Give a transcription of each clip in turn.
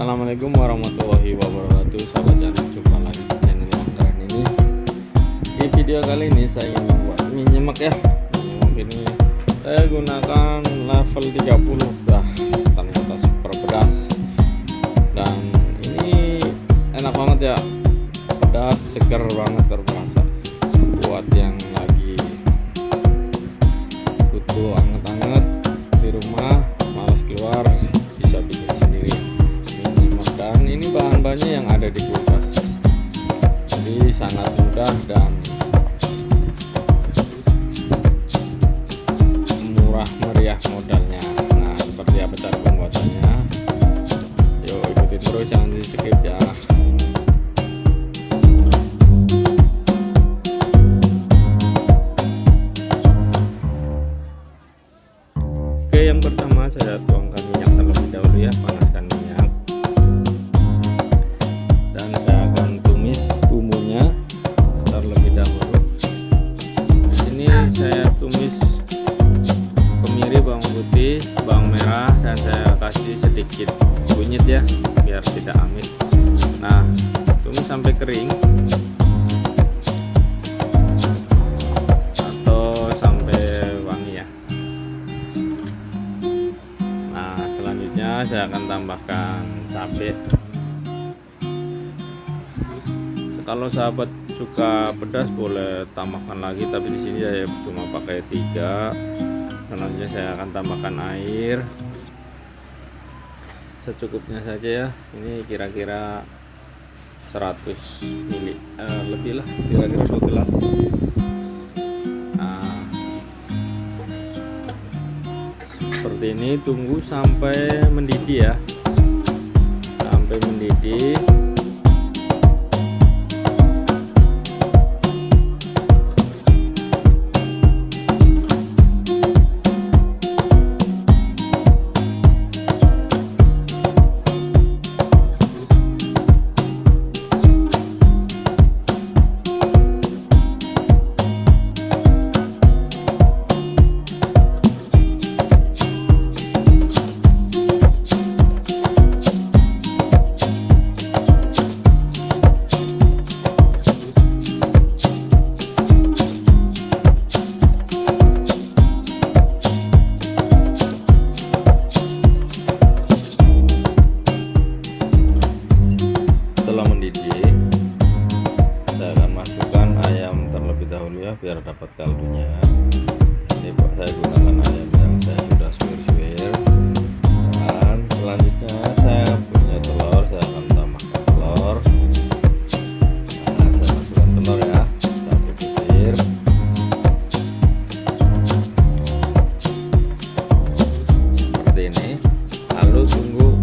Assalamualaikum warahmatullahi wabarakatuh. Sahabat channel, jumpa lagi di channel yang keren ini. Di video kali ini saya ingin membuat mie nyemek ya. Mie nyemek ini saya gunakan level 30. Ternyata super pedas. Dan ini enak banget ya. Pedas, seger banget, terasa. Buat yang lagi butuh anget-anget di rumah, malas keluar, bisa bikin sendiri. Dan ini bahan-bahannya yang ada di kulkas, jadi sangat mudah dan murah meriah modalnya. Nah, seperti apa cara pembuatannya? Yuk ikutin terus, jangan di skip ya. Oke, yang pertama saya tuangkan minyak terlebih dahulu ya, panaskan minyak. Dan saya akan tumis bumbunya terlebih dahulu. Di sini saya tumis kemiri, bawang putih, bawang merah, dan saya kasih sedikit kunyit ya, biar tidak amis. Nah, tumis sampai kering atau sampai wangi ya. Nah, selanjutnya saya akan tambahkan cabai. Kalau sahabat suka pedas boleh tambahkan lagi, tapi di sini saya cuma pakai 3. Selanjutnya saya akan tambahkan air secukupnya saja ya. Ini kira-kira 100 ml, lebih lah, kira-kira 2 gelas. Nah, seperti ini, tunggu sampai mendidih ya, sampai mendidih. Setelah mendidih, saya akan masukkan ayam terlebih dahulu ya, biar dapat kaldunya. Ini saya gunakan ayam yang saya sudah suwir-suwir. Dan selanjutnya saya punya telur, saya akan tambahkan telur. Nah, saya masukkan telur ya, 1 butir. Seperti ini. Lalu tunggu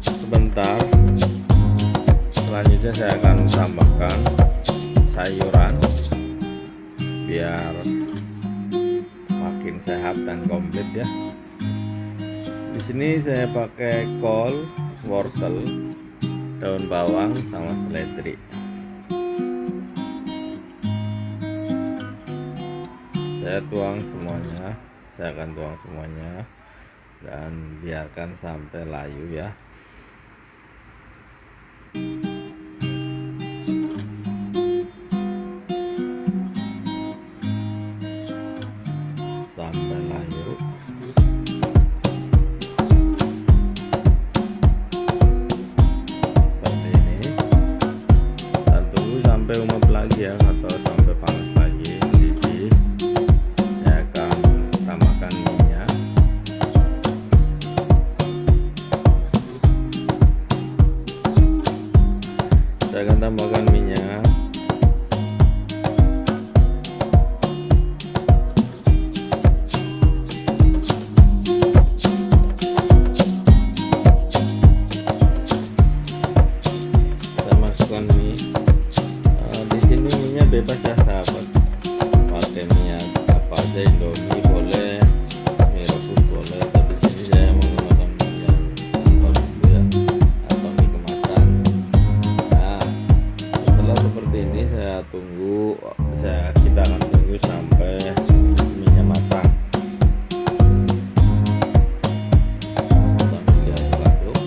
sebentar. Selanjutnya saya akan tambahkan sayuran biar makin sehat dan komplit ya. Di sini saya pakai kol, wortel, daun bawang, sama seledri. Saya tuang semuanya, saya akan tuang semuanya dan biarkan sampai layu ya. Sampai layu. Seperti ini. Dan tunggu sampai umap lagi ya, atau sampai panas lagi mendidih. Saya akan tambahkan minyak. Saya akan tambahkan minyak. Mie. Di sini minyak bebas ya sahabat, pakai minyak apa aja, Indomie boleh, mie rebus boleh, tapi di sini saya menggunakan minyak tanpa bumbu ya, atau mie kemasan. Nah, setelah seperti ini kita akan tunggu sampai minyak matang. Sambil diaduk-aduk.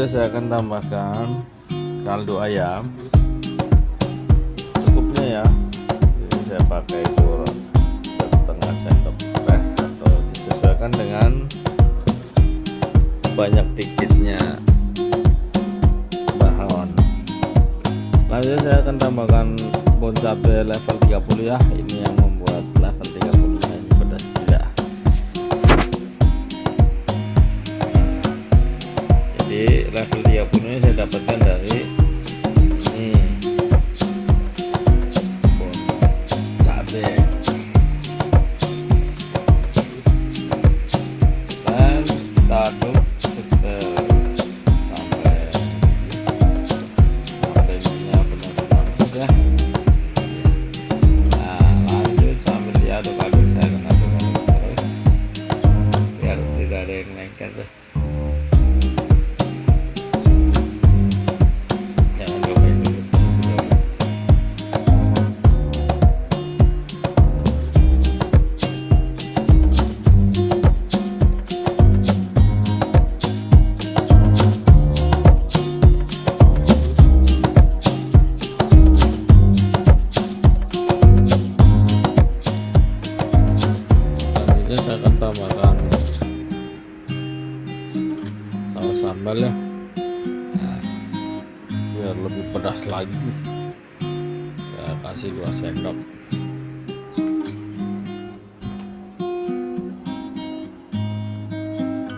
Selanjutnya saya akan tambahkan kaldu ayam cukupnya ya. Ini saya pakai kurang setengah sendok teh atau disesuaikan dengan banyak dikitnya bahan. Selanjutnya saya akan tambahkan bawang cabai level 30 ya. Ini yang membuat level 30 ini pedas juga. Jadi level 30 ini saya dapatkan dari ini bawang cabai dan kita aduk sampai ininya benar-benar ya. Nah lanjut sambil diaduk-aduk, saya akan aduk-aduk terus biar tidak ada yang lengket deh. Saya akan tambahkan saus sambal ya, biar lebih pedas lagi. Saya kasih 2 sendok.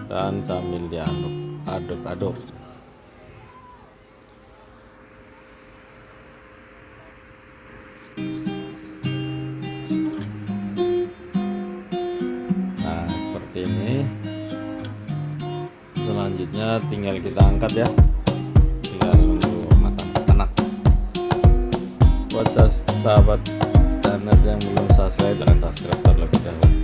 Dan sambil diaduk-aduk. Ini selanjutnya tinggal kita angkat ya, tinggal nunggu matang enak. Buat sahabat channel yang belum subscribe, jangan subscribe terlebih dahulu.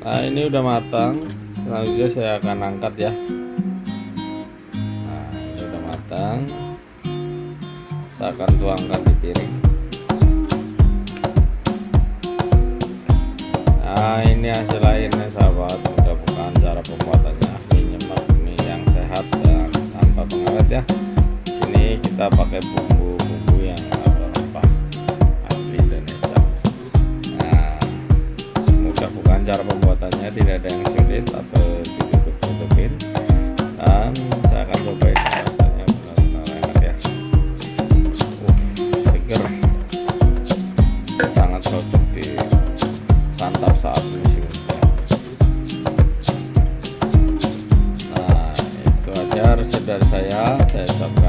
Nah ini udah matang, selanjutnya saya akan angkat ya. Nah ini udah matang, saya akan tuangkan di piring. Nah ini hasil akhirnya sahabat, mudah-mudahan cara pembuatannya mie nyemek, mie yang sehat dan tanpa pengawet ya. Ini kita pakai bumbu-bumbu yang rempah asli Indonesia. Bukan cara pembuatannya tidak ada yang sulit atau ditutup-tutupin, dan saya akan cobain rasanya benar-benar enak ya. Seger, sangat cocok di santap saat musim hujan. Nah itu aja resep dari saya ucapkan